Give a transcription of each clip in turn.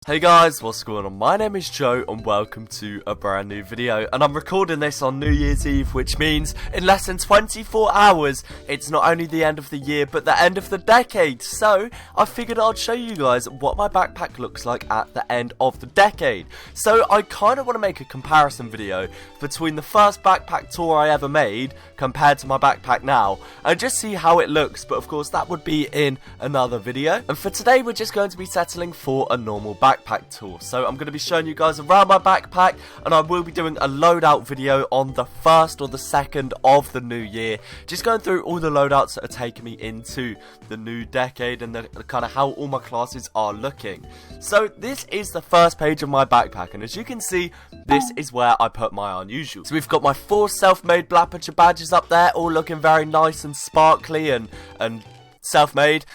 Hey guys, what's going on? My name is Joe and welcome to a brand new video, and I'm recording this on New Year's Eve, which means in less than 24 hours it's not only the end of the year but the end of the decade. So I figured I'd show you guys what my backpack looks like at the end of the decade. So I kind of want to make a comparison video between the first backpack tour I ever made compared to my backpack now and just see how it looks, but of course that would be in another video. And for today we're just going to be settling for a normal backpack tour. So I'm going to be showing you guys around my backpack, and I will be doing a loadout video on the 1st or the 2nd of the new year, just going through all the loadouts that are taking me into the new decade and the kind of how all my classes are looking. So this is the first page of my backpack, and as you can see, this is where I put my unusual. So we've got my 4 self-made Blappiture badges up there, all looking very nice and sparkly and self-made.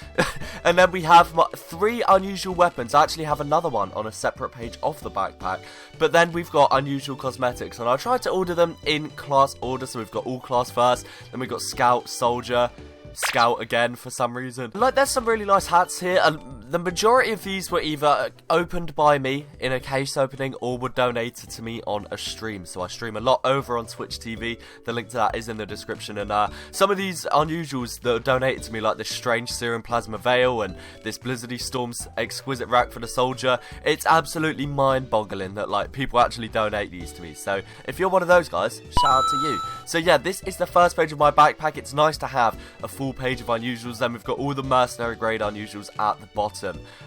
And then we have my 3 unusual weapons. I actually have another one on a separate page of the backpack, but then we've got unusual cosmetics, and I tried to order them in class order. So we've got all class first, then we've got scout, soldier, scout again for some reason. Like, there's some really nice hats here, and the majority of these were either opened by me in a case opening or were donated to me on a stream. So I stream a lot over on Twitch TV. The link to that is in the description. And some of these unusuals that are donated to me, like this strange serum plasma veil and this Blizzardy Storm's exquisite rack for the soldier, it's absolutely mind-boggling that like people actually donate these to me. So if you're one of those guys, shout out to you. So yeah, this is the first page of my backpack. It's nice to have a full page of unusuals. Then we've got all the mercenary grade unusuals at the bottom.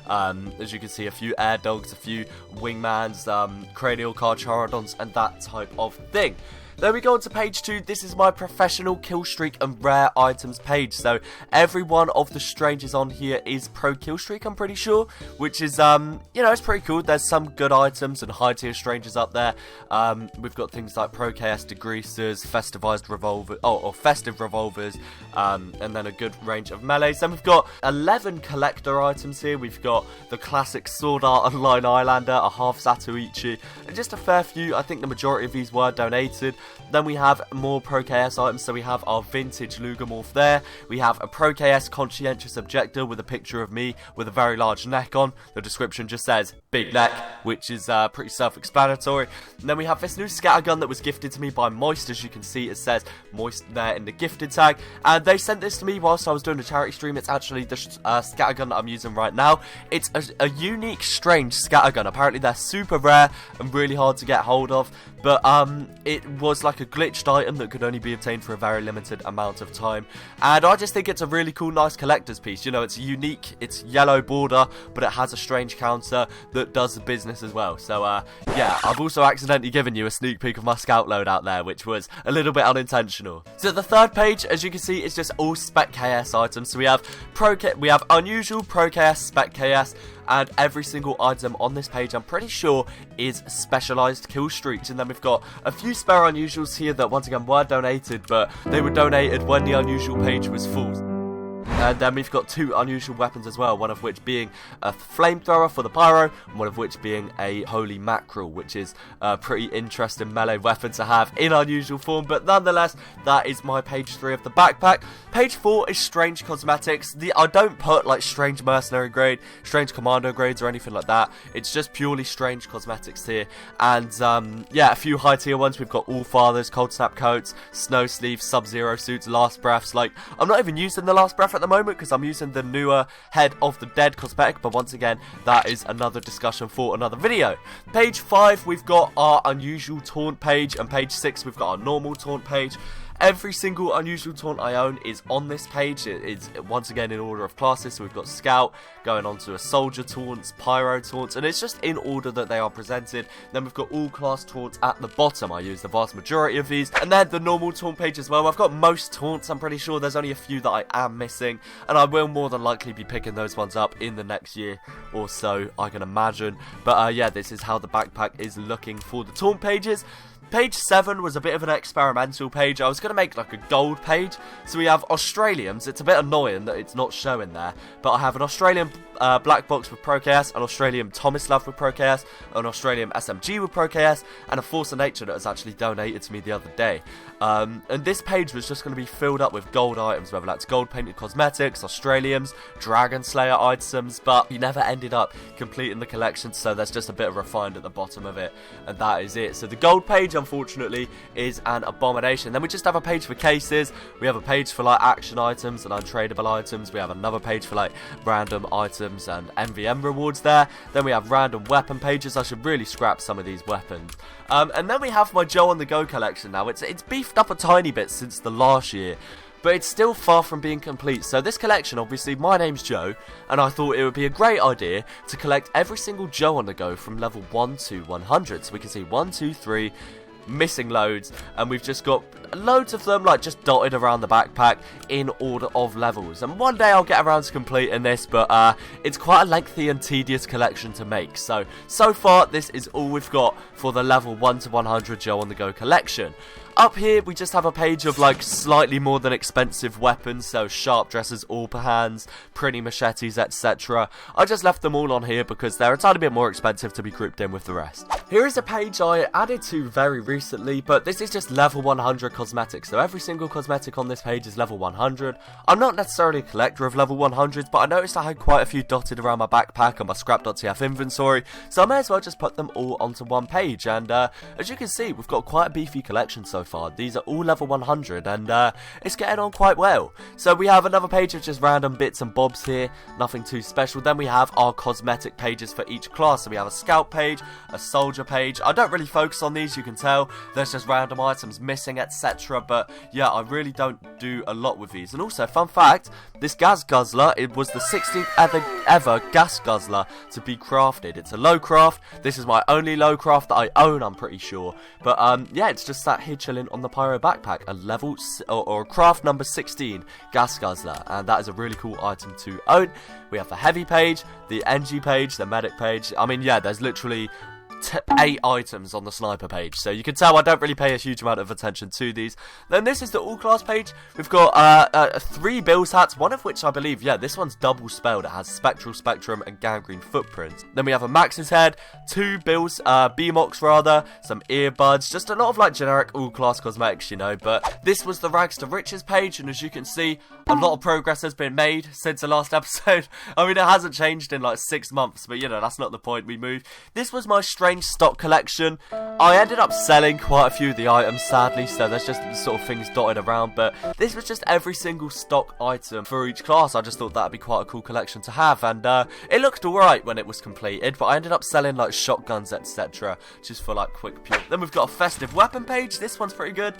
As you can see, a few air dogs, a few wingmans, cranial card charodons, and that type of thing. Then we go on to page 2. This is my professional killstreak and rare items page. So every one of the strangers on here is pro killstreak, I'm pretty sure, which is, you know, it's pretty cool. There's some good items and high tier strangers up there. We've got things like pro KS degreasers, festivized revolver, or festive revolvers, and then a good range of melees. Then we've got 11 collector items here. We've got the classic Sword Art Online Islander, a half Zatoichi, and just a fair few. I think the majority of these were donated. Then we have more Pro KS items, so we have our vintage Lugamorph there. We have a Pro KS Conscientious Objector with a picture of me with a very large neck on. The description just says, big neck, which is pretty self-explanatory. And then we have this new scattergun that was gifted to me by Moist. As you can see, it says Moist there in the gifted tag. And they sent this to me whilst I was doing a charity stream. It's actually the scattergun that I'm using right now. It's a unique, strange scattergun. Apparently they're super rare and really hard to get hold of. But it was like a glitched item that could only be obtained for a very limited amount of time. And I just think it's a really cool, nice collector's piece. You know, it's unique, it's yellow border, but it has a strange counter that does the business as well. So, yeah, I've also accidentally given you a sneak peek of my scout load out there, which was a little bit unintentional. So the third page, as you can see, is just all Spec KS items. So we have unusual Pro KS, Spec KS, and every single item on this page, I'm pretty sure, is specialized kill streaks. And then we've got a few spare unusuals here that once again were donated, but they were donated when the unusual page was full. And then we've got 2 unusual weapons as well, one of which being a flamethrower for the pyro, and one of which being a holy mackerel, which is a pretty interesting melee weapon to have in unusual form. But nonetheless, that is my page 3 of the backpack. Page 4 is strange cosmetics. I don't put like strange mercenary grade, strange commando grades or anything like that. It's just purely strange cosmetics here. And yeah, a few high tier ones. We've got All Fathers, Cold Snap coats, Snow Sleeves, Sub-Zero suits, Last Breaths. Like, I'm not even using the Last Breath at the moment because I'm using the newer Head of the Dead cosmetic, but once again, that is another discussion for another video. Page 5, we've got our unusual taunt page, and page 6, we've got our normal taunt page. Every single unusual taunt I own is on this page. It is once again in order of classes. So we've got Scout going on to a Soldier taunts, Pyro taunts, and it's just in order that they are presented. Then we've got all class taunts at the bottom. I use the vast majority of these. And then the normal taunt page as well. I've got most taunts. I'm pretty sure there's only a few that I am missing, and I will more than likely be picking those ones up in the next year or so, I can imagine. But yeah, this is how the backpack is looking for the taunt pages. Page 7 was a bit of an experimental page. I was going to make like a gold page. So we have Australians. It's a bit annoying that it's not showing there. But I have an Australian Black Box with Pro Chaos, an Australian Tomislav with Pro Chaos, an Australian SMG with Pro Chaos, and a Force of Nature that was actually donated to me the other day. And this page was just going to be filled up with gold items, whether that's gold painted cosmetics, Australians, Dragon Slayer items, but he never ended up completing the collection, so there's just a bit of refined at the bottom of it, and that is it. So the gold page, unfortunately, is an abomination. Then we just have a page for cases, we have a page for like action items and untradeable items, we have another page for like random items and MVM rewards there, then we have random weapon pages. I should really scrap some of these weapons. And then we have my Joe on the Go collection now. It's beefed up a tiny bit since the last year, but it's still far from being complete. So this collection, obviously, my name's Joe, and I thought it would be a great idea to collect every single Joe on the Go from level 1 to 100. So we can see 1, 2, 3, missing loads, and we've just got loads of them like just dotted around the backpack in order of levels. And one day I'll get around to completing this, but it's quite a lengthy and tedious collection to make. So far this is all we've got for the level 1 to 100 Joe on the Go collection. Up here, we just have a page of, like, slightly more than expensive weapons, so sharp dressers, AWP hands, pretty machetes, etc. I just left them all on here because they're a tiny bit more expensive to be grouped in with the rest. Here is a page I added to very recently, but this is just level 100 cosmetics, so every single cosmetic on this page is level 100. I'm not necessarily a collector of level 100s, but I noticed I had quite a few dotted around my backpack and my scrap.tf inventory, so I may as well just put them all onto one page. And as you can see, we've got quite a beefy collection so far. These are all level 100, and it's getting on quite well. So we have another page of just random bits and bobs here, nothing too special. Then we have our cosmetic pages for each class. So we have a scout page, a soldier page. I don't really focus on these, you can tell. There's just random items missing, etc. But yeah, I really don't do a lot with these. And also, fun fact, this gas guzzler, it was the 16th ever gas guzzler to be crafted. It's a low craft. This is my only low craft that I own, I'm pretty sure. But yeah, it's just sat here chilling on the Pyro backpack, a level or craft number 16 gas guzzler, and that is a really cool item to own. We have the heavy page, the NG page, the medic page. I mean, yeah, there's literally 8 items on the sniper page, so you can tell I don't really pay a huge amount of attention to these. Then this is the all class page. We've got 3 Bill's hats, one of which I believe, yeah, this one's double spelled. It has Spectral Spectrum and Gangrene Footprints. Then we have a Max's head, 2 Bill's BMOX rather, some earbuds, just a lot of like generic all class cosmetics, you know. But this was the rags to riches page, and as you can see, a lot of progress has been made since the last episode. I mean, it hasn't changed in like 6 months, but you know, that's not the point. We moved. This was my strange stock collection. I ended up selling quite a few of the items, sadly, so there's just sort of things dotted around, but this was just every single stock item for each class. I just thought that'd be quite a cool collection to have, and it looked alright when it was completed, but I ended up selling like shotguns, etc., just for like quick pure. Then we've got a festive weapon page. This one's pretty good.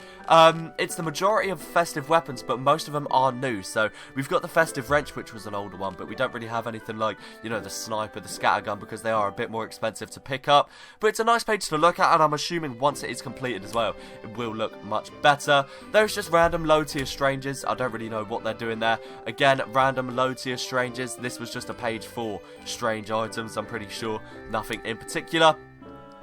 It's the majority of festive weapons, but most of them are new. So we've got the festive wrench, which was an older one, but we don't really have anything like, you know, the sniper, the scattergun, because they are a bit more expensive to pick up. But it's a nice page to look at, and I'm assuming once it is completed as well, it will look much better. There's just random low tier strangers. I don't really know what they're doing there. Again, random low tier strangers. This was just a page for strange items, I'm pretty sure. Nothing in particular.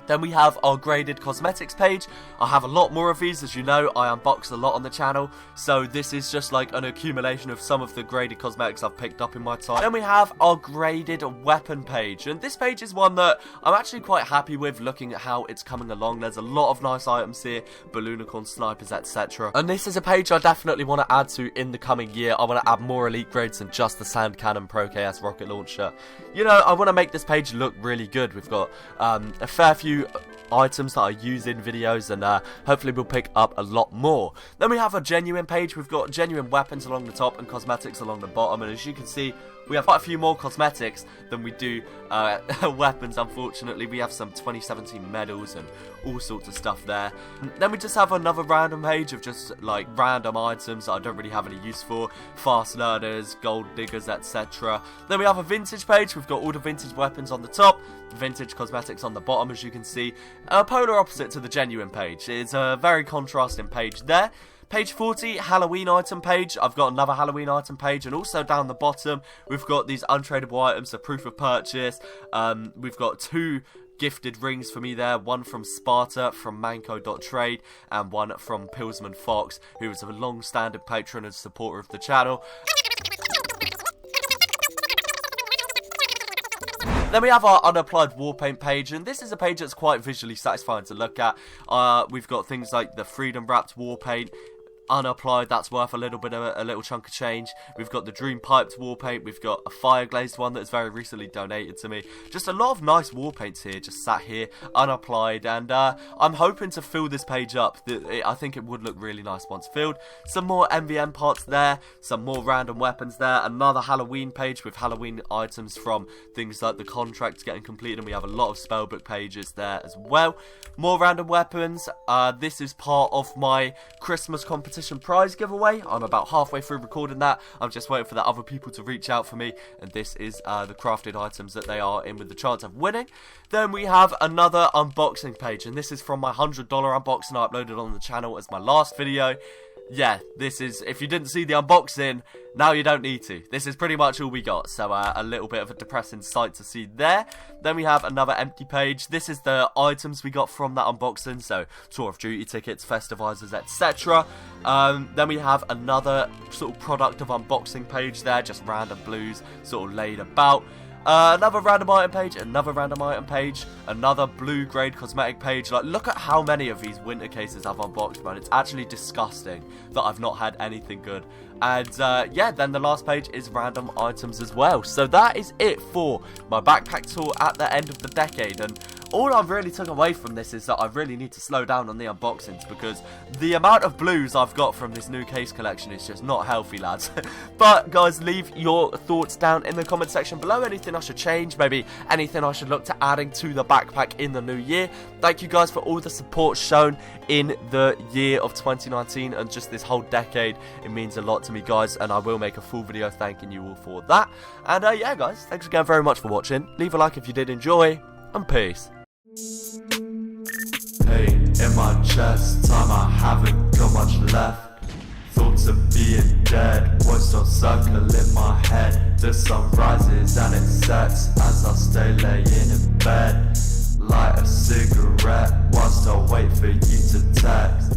Then we have our graded cosmetics page. I have a lot more of these, as you know. I unbox a lot on the channel, so this is just like an accumulation of some of the graded cosmetics I've picked up in my time. Then we have our graded weapon page, and this page is one that I'm actually quite happy with, looking at how it's coming along. There's a lot of nice items here, Balloonicorn snipers, etc. And this is a page I definitely want to add to in the coming year. I want to add more elite grades than just the Sand Cannon Pro KS rocket launcher. You know, I want to make this page look really good. We've got a fair few items that I use in videos, and hopefully we'll pick up a lot more. Then we have a genuine page. We've got genuine weapons along the top and cosmetics along the bottom, and as you can see, we have quite a few more cosmetics than we do weapons, unfortunately. We have some 2017 medals and all sorts of stuff there. Then we just have another random page of just like random items that I don't really have any use for. Fast learners, gold diggers, etc. Then we have a vintage page. We've got all the vintage weapons on the top, vintage cosmetics on the bottom, as you can see. Polar opposite to the genuine page. It's a very contrasting page there. Page 40, Halloween item page. I've got another Halloween item page, and also down the bottom we've got these untradeable items, the proof of purchase. We've got 2 gifted rings for me there, one from Sparta, from Manco.trade, and one from Pillsman Fox, who is a long-standing patron and supporter of the channel. Then we have our unapplied war paint page, and this is a page that's quite visually satisfying to look at. We've got things like the Freedom Wrapped war paint, unapplied, that's worth a little chunk of change. We've got the Dream Piped war paint, we've got a fire glazed one that's very recently donated to me. Just a lot of nice war paints here, just sat here, unapplied, and I'm hoping to fill this page up. I think it would look really nice once filled. Some more MVM parts there, some more random weapons there, another Halloween page with Halloween items from things like the contracts getting completed, and we have a lot of spellbook pages there as well. More random weapons. This is part of my Christmas competition prize giveaway. I'm about halfway through recording that. I'm just waiting for the other people to reach out for me, and this is the crafted items that they are in with the chance of winning. Then we have another unboxing page, and this is from my $100 unboxing I uploaded on the channel as my last video. Yeah, this is, if you didn't see the unboxing, now you don't need to. This is pretty much all we got, so a little bit of a depressing sight to see there. Then we have another empty page. This is the items we got from that unboxing, so Tour of Duty tickets, festivizers, etc. Then we have another sort of product of unboxing page there, just random blues sort of laid about. Another random item page, another random item page, another blue grade cosmetic page. Like, look at how many of these winter cases I've unboxed, man. It's actually disgusting that I've not had anything good. And yeah, then the last page is random items as well. So that is it for my backpack tour at the end of the decade. And all I've really took away from this is that I really need to slow down on the unboxings, because the amount of blues I've got from this new case collection is just not healthy, lads. But guys, leave your thoughts down in the comment section below. Anything I should change, maybe anything I should look to adding to the backpack in the new year. Thank you guys for all the support shown in the year of 2019 and just this whole decade. It means a lot to me, guys, and I will make a full video thanking you all for that. And yeah, guys, thanks again very much for watching. Leave a like if you did enjoy, and peace. Pain in my chest, time I haven't got much left. Thoughts of being dead, voice don't circle in my head. The sun rises and it sets as I stay laying in bed. Light a cigarette whilst I wait for you to text.